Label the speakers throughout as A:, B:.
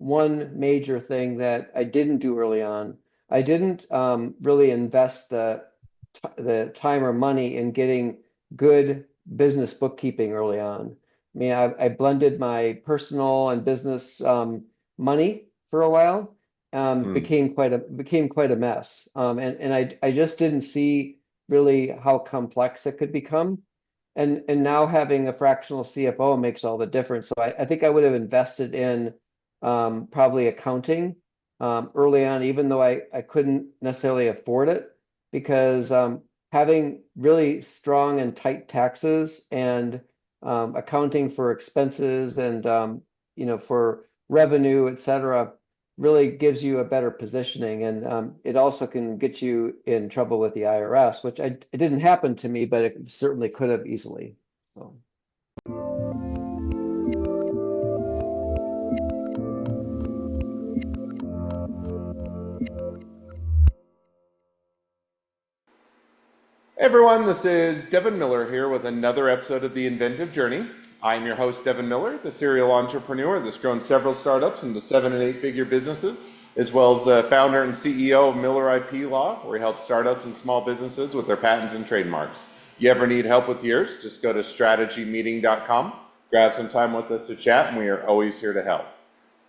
A: one major thing that I didn't do early on. I didn't really invest the time or money in getting good business bookkeeping early on. I mean, I blended my personal and business money for a while,
B: Hmm.
A: became quite a mess. And I just didn't see really how complex it could become. And now having a fractional CFO makes all the difference. So I think I would have invested in probably accounting early on, even though I couldn't necessarily afford it, because having really strong and tight taxes and accounting for expenses and for revenue, et cetera, really gives you a better positioning. And it also can get you in trouble with the IRS, which it didn't happen to me, but it certainly could have easily. So.
B: Hey everyone, this is Devin Miller here with another episode of The Inventive Journey. I'm your host, Devin Miller, the serial entrepreneur that's grown several startups into 7 and 8-figure businesses, as well as the founder and CEO of Miller IP Law, where he helps startups and small businesses with their patents and trademarks. You ever need help with yours, just go to strategymeeting.com, grab some time with us to chat, and we are always here to help.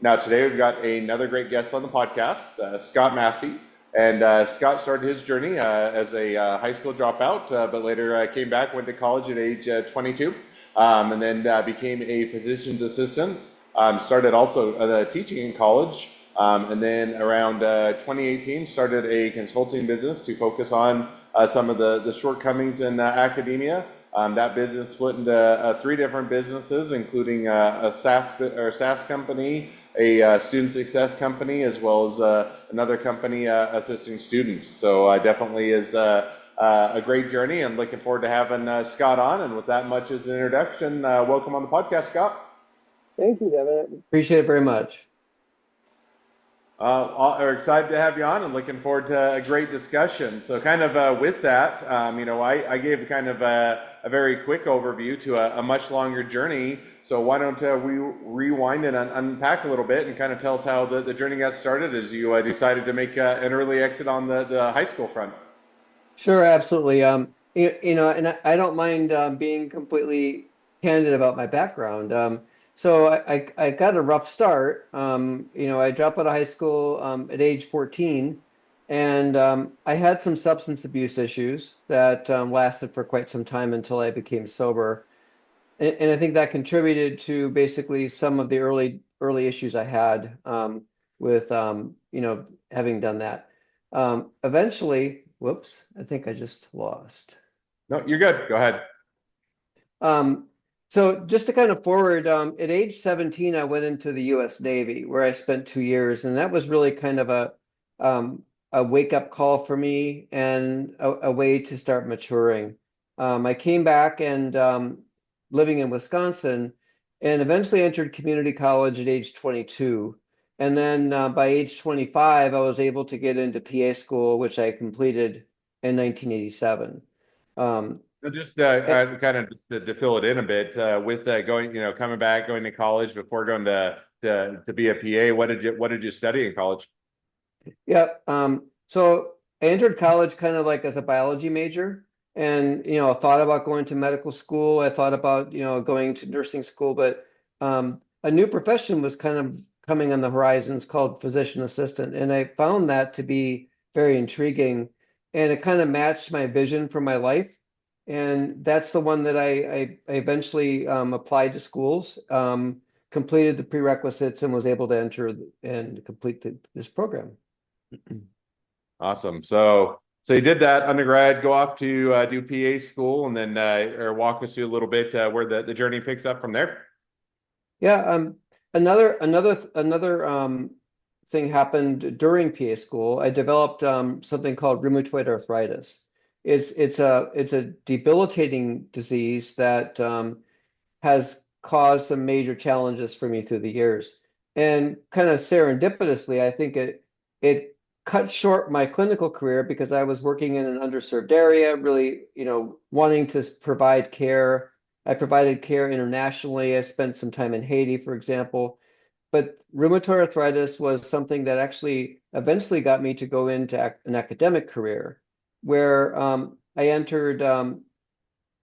B: Now, today we've got another great guest on the podcast, Scott Massey. And Scott started his journey as a high school dropout, but later came back, went to college at age 22, and then became a physician's assistant. Started also teaching in college, and then around 2018 started a consulting business to focus on some of the shortcomings in academia. That business split into 3 different businesses, including a SaaS company, a student success company, as well as another company assisting students. So definitely is a great journey, and looking forward to having Scott on. And with that much as an introduction, welcome on the podcast, Scott.
A: Thank you, Devin. Appreciate it very much.
B: Are excited to have you on and looking forward to a great discussion. So kind of with that, I gave kind of a very quick overview to a much longer journey. So why don't we rewind and unpack a little bit and kind of tell us how the journey got started as you decided to make an early exit on the high school front.
A: Sure, absolutely. And I don't mind being completely candid about my background. So I got a rough start. I dropped out of high school at age 14, and I had some substance abuse issues that lasted for quite some time until I became sober. And I think that contributed to basically some of the early issues I had with having done that. Eventually, whoops, I think I just lost.
B: No, you're good. Go ahead.
A: Um, so just to kind of forward, at age 17, I went into the U.S. Navy where I spent 2 years, and that was really kind of a wake-up call for me and a way to start maturing. I came back and living in Wisconsin, and eventually entered community college at age 22. And then by age 25, I was able to get into PA school, which I completed in 1987. Um,
B: So just
A: eh,
B: kind of just to fill it in a bit with going, coming back, going to college before going to be a PA. What did you study in college?
A: yeah. So I entered college kind of like as a biology major, and thought about going to medical school. I thought about going to nursing school, but a new profession was kind of coming on the horizon. It's called physician assistant, and I found that to be very intriguing, and it kind of matched my vision for my life. And that's the one that I eventually applied to schools, completed the prerequisites, and was able to enter and complete this program.
B: Awesome. So you did that undergrad, go off to do PA school, and then or walk us through a little bit where the journey picks up from there.
A: Yeah, another thing happened during PA school. I developed something called rheumatoid arthritis. It's a debilitating disease that has caused some major challenges for me through the years. And kind of serendipitously, I think it cut short my clinical career because I was working in an underserved area, really, wanting to provide care. I provided care internationally. I spent some time in Haiti, for example. but rheumatoid arthritis was something that actually eventually got me to go into an academic career where I entered um,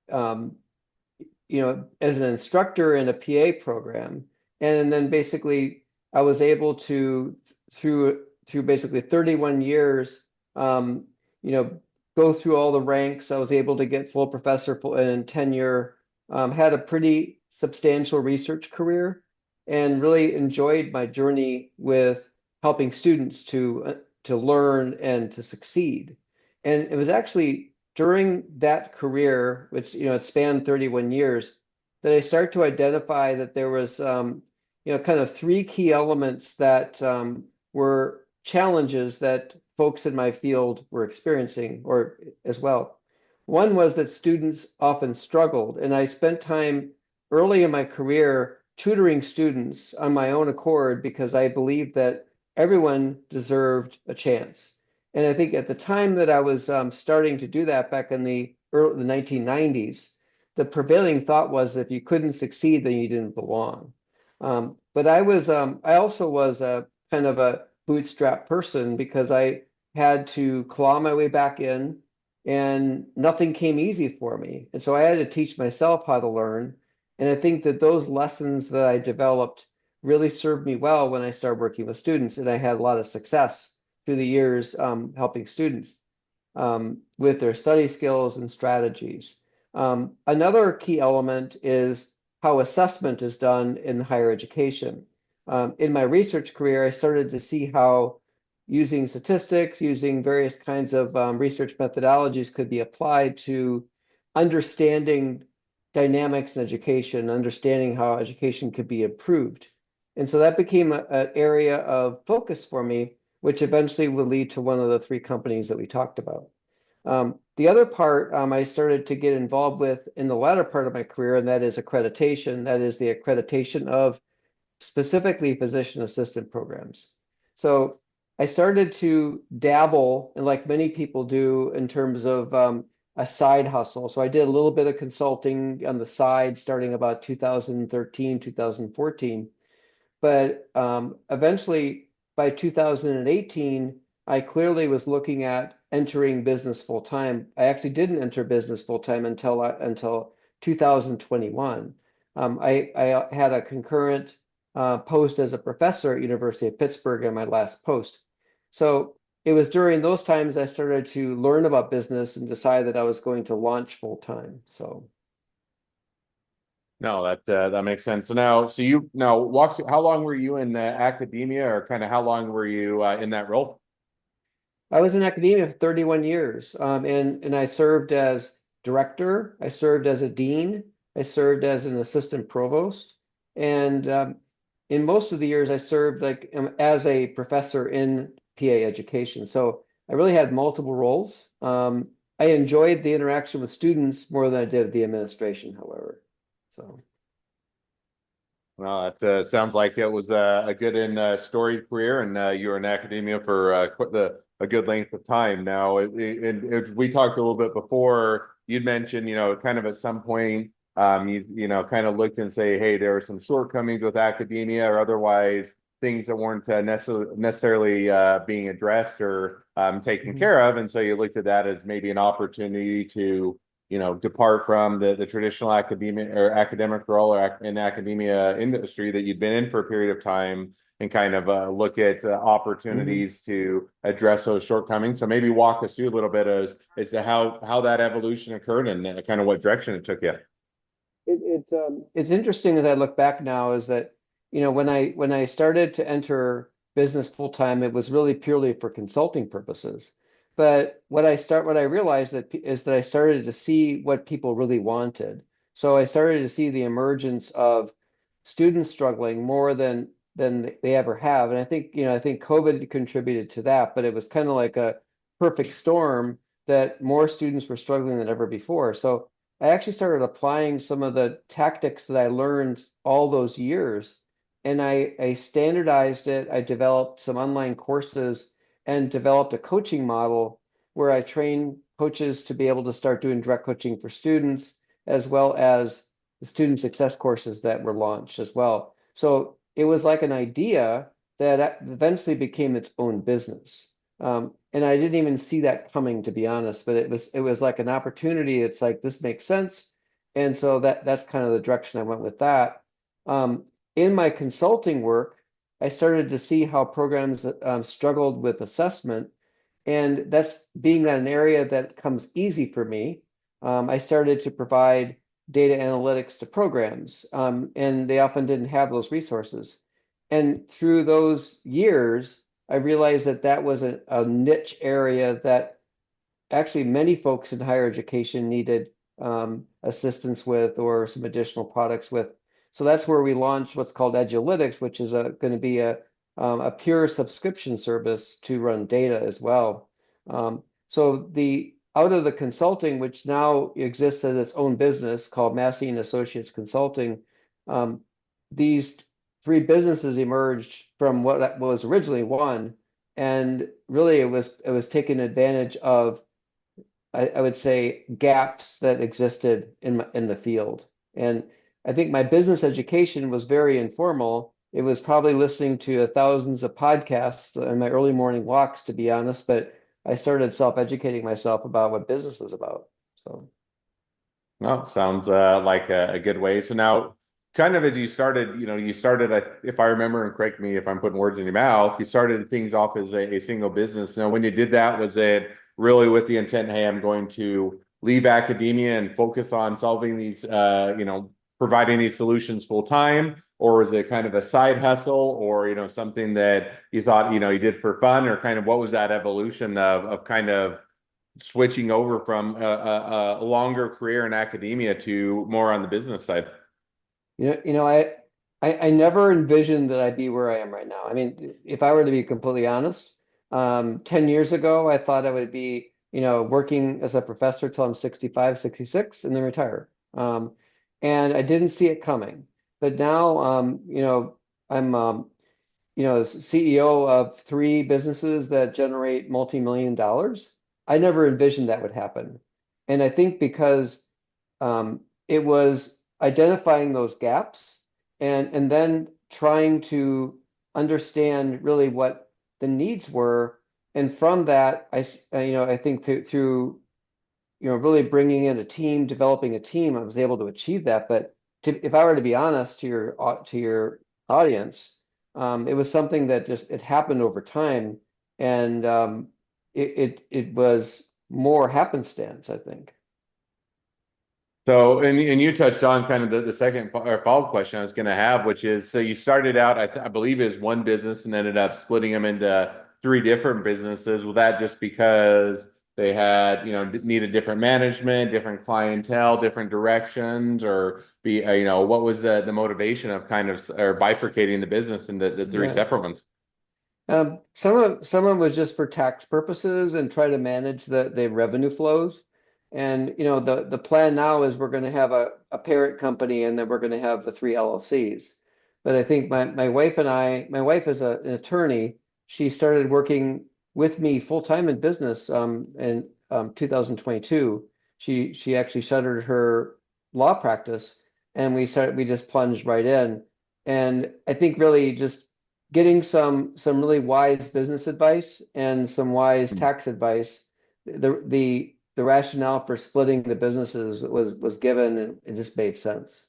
A: as an instructor in a PA program. And then basically I was able to, through basically 31 years, um, you know, go through all the ranks. I was able to get full professor and tenure, had a pretty substantial research career, and really enjoyed my journey with helping students to learn and to succeed. And it was actually during that career, which it spanned 31 years, that I start to identify that there was kind of three key elements that were challenges that folks in my field were experiencing or as well. One was that students often struggled, and I spent time early in my career tutoring students on my own accord because I believed that everyone deserved a chance. And I think at the time that I was starting to do that back in the 1990s, the prevailing thought was if you couldn't succeed, then you didn't belong. But I also was a kind of a bootstrap person because I had to claw my way back in, and nothing came easy for me. And so I had to teach myself how to learn. And I think that those lessons that I developed really served me well when I started working with students, and I had a lot of success through the years helping students with their study skills and strategies. Another key element is how assessment is done in higher education. In my research career, I started to see how using statistics, using various kinds of research methodologies could be applied to understanding dynamics in education, understanding how education could be improved. And so that became an area of focus for me, which eventually will lead to one of the three companies that we talked about. The other part I started to get involved with in the latter part of my career, and that is accreditation. That is the accreditation of specifically physician assistant programs. So I started to dabble, and like many people do, in terms of a side hustle. So I did a little bit of consulting on the side starting about 2013, 2014. But eventually, by 2018, I clearly was looking at entering business full time. I actually didn't enter business full time until 2021. I had a concurrent post as a professor at University of Pittsburgh in my last post. So it was during those times I started to learn about business and decide that I was going to launch full time. So.
B: No, that makes sense. So you now walk through, how long were you in academia, or kind of how long were you in that role?
A: I was in academia for 31 years, and I served as director, I served as a dean, I served as an assistant provost, and in most of the years I served like as a professor in PA education. So I really had multiple roles. I enjoyed the interaction with students more than I did the administration, however. So.
B: Well, that sounds like it was a good and storied career, and you were in academia for a good length of time. Now, we talked a little bit before. You'd mentioned, kind of at some point, you kind of looked and say, hey, there are some shortcomings with academia, or otherwise things that weren't necessarily being addressed or taken
A: Mhm.
B: care of, and so you looked at that as maybe an opportunity to depart from the traditional academic or academic role or in academia industry that you'd been in for a period of time, and kind of look at
A: Mhm.
B: opportunities to address those shortcomings. So maybe walk us through a little bit as to how that evolution occurred and kind of what direction it took you.
A: It's interesting as I look back now is that when I started to enter business full time, it was really purely for consulting purposes. But what I realized is that I started to see what people really wanted. So I started to see the emergence of students struggling more than they ever have. And I think COVID contributed to that, but it was kind of like a perfect storm that more students were struggling than ever before. So I actually started applying some of the tactics that I learned all those years, and I standardized it. I developed some online courses and developed a coaching model where I train coaches to be able to start doing direct coaching for students, as well as the student success courses that were launched as well. So it was like an idea that eventually became its own business. And I didn't even see that coming, to be honest, but it was like an opportunity. It's like, this makes sense. And so that's kind of the direction I went with that. In my consulting work, I started to see how programs struggled with assessment. And that's being an area that comes easy for me. I started to provide data analytics to programs, and they often didn't have those resources. And through those years, I realized that that was a niche area that actually many folks in higher education needed assistance with, or some additional products with. So that's where we launched what's called Edulytics, which is going to be a pure subscription service to run data as well. So the out of the consulting, which now exists as its own business called Massey and Associates Consulting, um, these three businesses emerged from what was originally one, and really it was taking advantage of, I would say, gaps that existed in the field. And I think my business education was very informal. It was probably listening to thousands of podcasts in my early morning walks, to be honest, but I started self-educating myself about what business was about. So
B: No, sounds like a good way. So now, kind of as you started, you started, if I remember, and correct me if I'm putting words in your mouth, you started things off as a single business. Now, when you did that, was it really with the intent, hey, I'm going to leave academia and focus on solving these, providing these solutions full time? Or was it kind of a side hustle, or, something that you thought, you did for fun, or kind of what was that evolution of kind of switching over from a longer career in academia to more on the business side?
A: I never envisioned that I'd be where I am right now. I mean, if I were to be completely honest, 10 years ago, I thought I would be, working as a professor till I'm 65, 66, and then retire. And I didn't see it coming. But now, I'm, CEO of three businesses that generate multi-million dollars. I never envisioned that would happen. And I think because it was identifying those gaps, and then trying to understand really what the needs were. And from that, I think through really bringing in a team, developing a team, I was able to achieve that. But if I were to be honest to your audience, it was something that just it happened over time, and it was more happenstance, I think.
B: So, and you touched on kind of the second or follow-up question I was going to have, which is, so you started out, I believe, as one business and ended up splitting them into three different businesses. Was that just because they had, needed different management, different clientele, different directions, or what was the motivation of kind of or bifurcating the business into the three
A: Yeah.
B: separate ones?
A: Some of it was just for tax purposes and try to manage the revenue flows. And the plan now is we're going to have a parent company, and then we're going to have the three LLCs. But I think my wife and my wife is an attorney. She started working with me full time in business in 2022. She actually shuttered her law practice, and we just plunged right in. And I think really just getting some really wise business advice and some wise tax advice. The rationale for splitting the businesses was given, and it just made sense.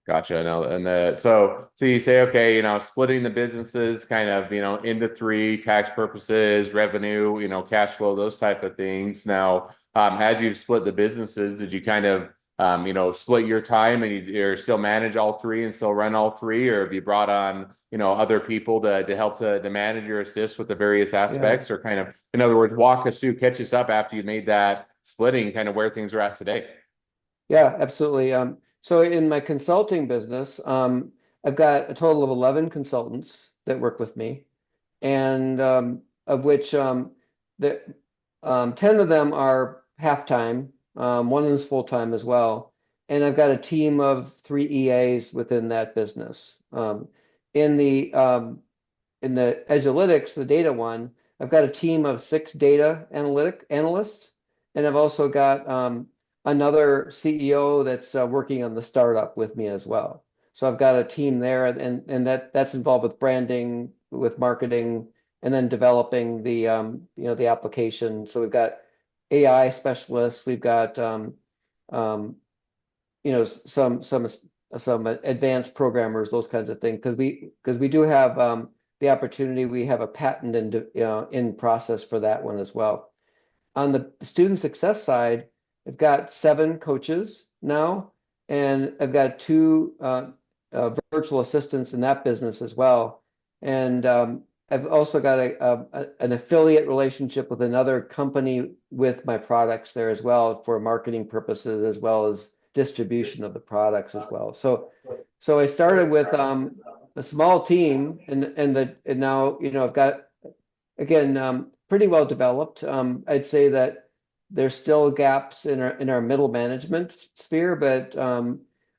B: Gotcha. No, and so you say, okay, splitting the businesses kind of, into three: tax purposes, revenue, cash flow, those type of things. Now, as you've split the businesses, did you kind of, split your time, and you're still manage all three and still run all three, or have you brought on, other people to help to manage or assist with the various
A: Yeah.
B: aspects, or kind of, in other words, walk us through, catch us up after you made that splitting, kind of where things are at today?
A: Yeah, absolutely. So in my consulting business, I've got a total of 11 consultants that work with me, and of which the 10 of them are half-time. One is full-time as well. And I've got a team of three EAs within that business. In the Edulytics, the data one, I've got a team of six data analysts, and I've also got another CEO that's working on the startup with me as well. So I've got a team there, and that's involved with branding, with marketing, and then developing the the application. So we've got AI specialists, we've got um, some advanced programmers, those kinds of things, because we do have the opportunity. We have a patent in process for that one as well. On the student success side, I've got 7 coaches now, and I've got 2 virtual assistants in that business as well. And I've also got an affiliate relationship with another company with my products there as well for marketing purposes, as well as distribution of the products as well. So I started with a small team, and now I've got, again, pretty well developed. I'd say that there's still gaps in our middle management sphere, but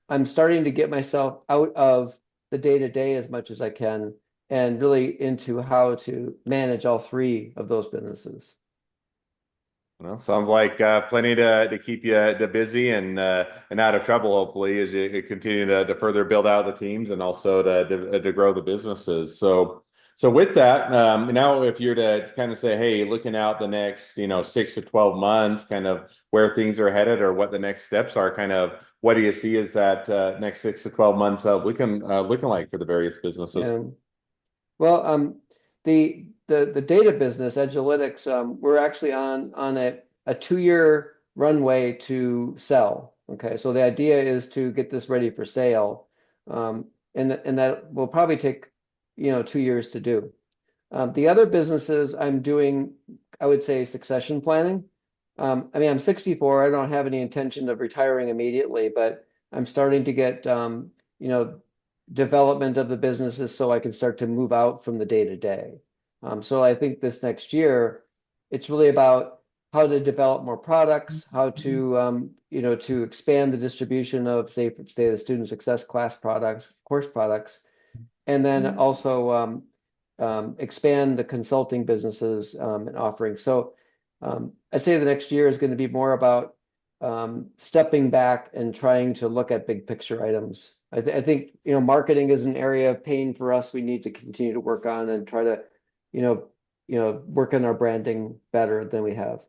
A: I'm starting to get myself out of the day-to-day as much as I can, and really into how to manage all 3 of those businesses.
B: Well, sounds like plenty to keep you busy and out of trouble, hopefully, as you continue to further build out the teams and also to grow the businesses. So with that, now if you're to kind of say, hey, looking out the next 6 to 12 months, kind of where things are headed or what the next steps are, kind of what do you see as that next 6 to 12 months looking like for the various businesses?
A: Yeah. Well, the data business, Edgelytics, we're actually on a 2-year runway to sell. Okay, so the idea is to get this ready for sale, and that will probably take 2 years to do. The other businesses I'm doing, I would say, succession planning. I mean, I'm 64. I don't have any intention of retiring immediately, but I'm starting to get development of the businesses so I can start to move out from the day to day. So I think this next year, it's really about how to develop more products, how to to expand the distribution of, say the student success class products, course products, and then also expand the consulting businesses and offerings. So I'd say the next year is going to be more about stepping back and trying to look at big picture items. I think marketing is an area of pain for us. We need to continue to work on and try to work on our branding better than we have.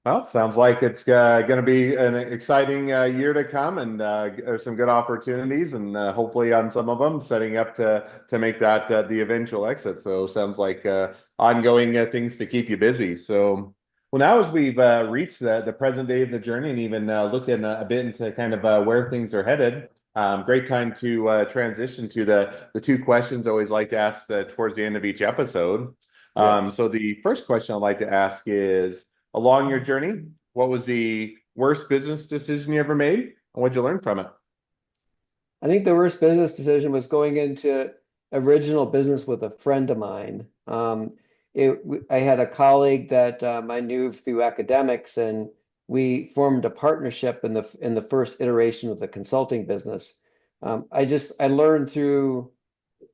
B: Well, sounds like it's going to be an exciting year to come, and there's some good opportunities, and hopefully on some of them setting up to make that the eventual exit. So sounds like ongoing things to keep you busy. So, well, now as we've reached the present day of the journey, and even looking a bit into kind of where things are headed, great time to transition to the 2 questions I always like to ask towards the end of each episode.
A: Yeah.
B: So the first question I'd like to ask is, along your journey, what was the worst business decision you ever made, and what'd you learn from it?
A: I think the worst business decision was going into original business with a friend of mine. I had a colleague that I knew through academics, and we formed a partnership in the first iteration of the consulting business. I learned through,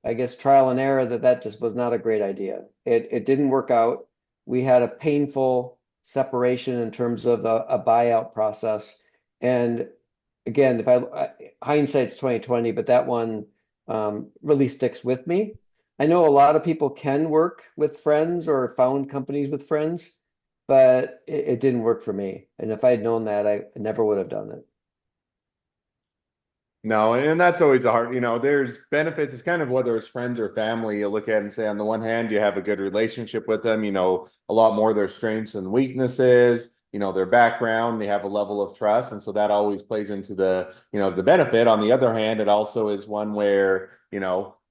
A: I guess, trial and error that just was not a great idea. It didn't work out. We had a painful separation in terms of a buyout process. And again, hindsight's 2020, but that one really sticks with me. I know a lot of people can work with friends or found companies with friends, but it didn't work for me. And if I had known that, I never would have done it.
B: No, and that's always a hard, there's benefits. It's kind of whether it's friends or family, you look at it and say, on the one hand, you have a good relationship with them, a lot more of their strengths and weaknesses, their background, they have a level of trust. And so that always plays into the benefit. On the other hand, it also is one where,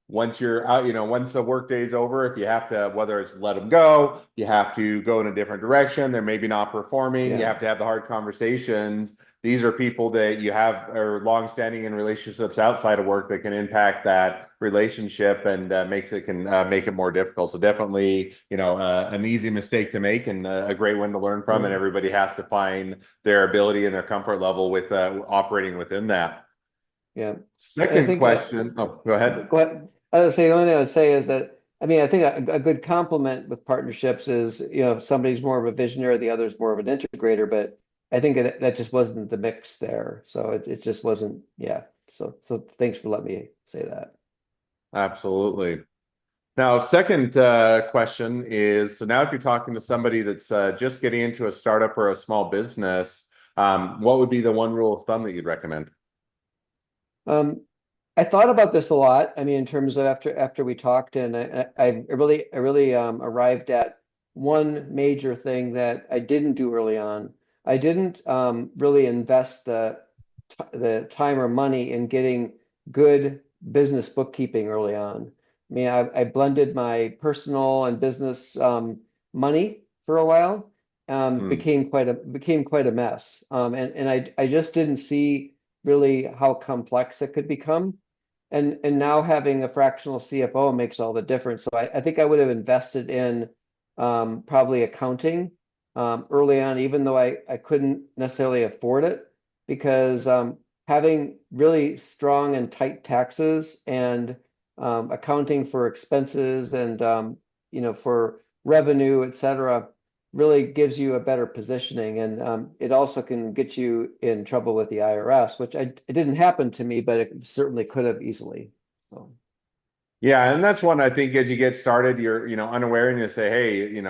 B: once you're out, once the workday is over, if you have to, whether it's let them go, you have to go in a different direction, they're maybe not performing, you
A: Yeah.
B: have to have the hard conversations. These are people that you have are longstanding in relationships outside of work that can impact that relationship and make it more difficult. So definitely, an easy mistake to make and a great one to learn from. And
A: Yeah.
B: everybody has to find their ability and their comfort level with operating within that.
A: Yeah. And I
B: Second
A: think
B: question. Oh, go ahead.
A: go ahead. I would say the only thing I would say is that, I mean, I think a good complement with partnerships is, if somebody's more of a visionary, the other's more of an integrator, but I think that just wasn't the mix there. So it just wasn't, yeah. So thanks for letting me say that.
B: Absolutely. Now, second question is, so now if you're talking to somebody that's just getting into a startup or a small business, what would be the one rule of thumb that you'd recommend?
A: Um, I thought about this a lot. I mean, in terms of after we talked, and I really arrived at one major thing that I didn't do early on. I didn't really invest the time or money in getting good business bookkeeping early on. I mean, I blended my personal and business money for a while.
B: Hmm.
A: Became quite a mess. And I just didn't see really how complex it could become. And now having a fractional CFO makes all the difference. So I think I would have invested in probably accounting early on, even though I couldn't necessarily afford it, because having really strong and tight taxes and accounting for expenses and for revenue, et cetera, really gives you a better positioning. And it also can get you in trouble with the IRS, which it didn't happen to me, but it certainly could have easily. So,
B: Yeah, and that's one I think as you get started, you're, unaware and you say, hey,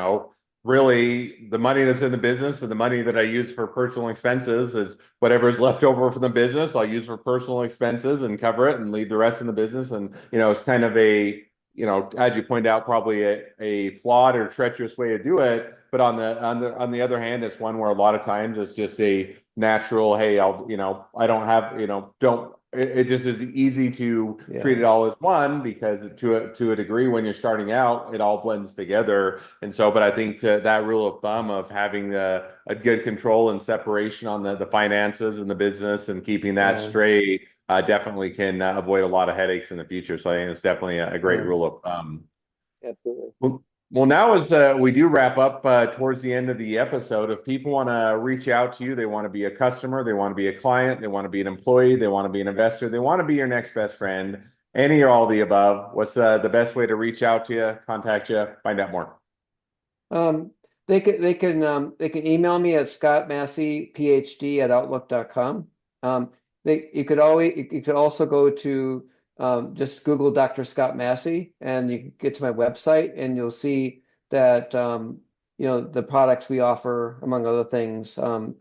B: really the money that's in the business and the money that I use for personal expenses is whatever is left over from the business, I'll use for personal expenses and cover it and leave the rest in the business. And, it's kind of as you point out, probably a flawed or treacherous way to do it. But on the other hand, it's one where a lot of times it's just a natural, hey, I don't have, don't it just is easy to treat
A: yeah,
B: it all as one because to a degree when you're starting out it all blends together. And so but I think that rule of thumb of having a good control and separation on the finances and the business and keeping that
A: yeah,
B: straight definitely can avoid a lot of headaches in the future. So I think it's definitely a great
A: yeah,
B: rule of thumb.
A: absolutely.
B: Well, now as we do wrap up towards the end of the episode, if people want to reach out to you, they want to be a customer, they want to be a client, they want to be an employee, they want to be an investor, they want to be your next best friend, any or all the above, what's the best way to reach out to you, contact you, find out more?
A: Um, they can email me at scottmasseyphd@outlook.com. You could also go to just Google Dr. Scott Massey and you can get to my website and you'll see that the products we offer among other things. And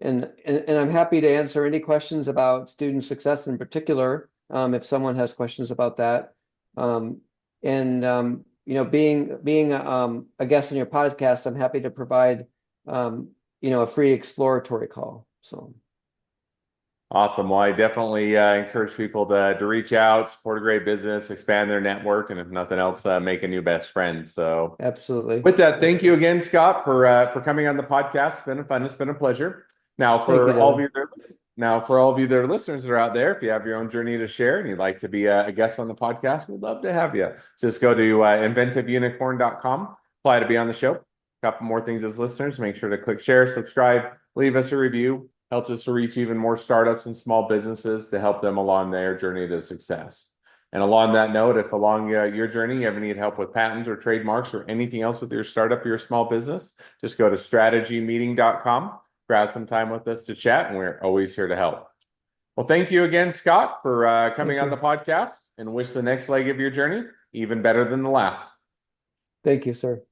A: I'm happy to answer any questions about student success in particular, if someone has questions about that. Um, and being a guest on your podcast, I'm happy to provide a free exploratory call. So
B: Awesome. Well, I definitely encourage people to reach out, support a great business, expand their network, and if nothing else, make a new best friend. So
A: absolutely,
B: with that, thank you
A: absolutely.
B: again, Scott, for coming on the podcast. It's been fun. It's been a pleasure. Now,
A: Thank you,
B: for all of
A: Devin.
B: you now for all of you that are listeners that are out there, if you have your own journey to share and you'd like to be a guest on the podcast, we'd love to have you. Just go to inventiveunicorn.com, apply to be on the show. A couple more things as listeners. Make sure to click share, subscribe, leave us a review. Helps us to reach even more startups and small businesses to help them along their journey to success. And along that note, if along your journey you ever need help with patents or trademarks or anything else with your startup or your small business, just go to strategymeeting.com, grab some time with us to chat, and we're always here to help. Well, thank you again, Scott, for coming
A: Thank
B: on the
A: you.
B: podcast and wish the next leg of your journey even better than the last.
A: Thank you, sir.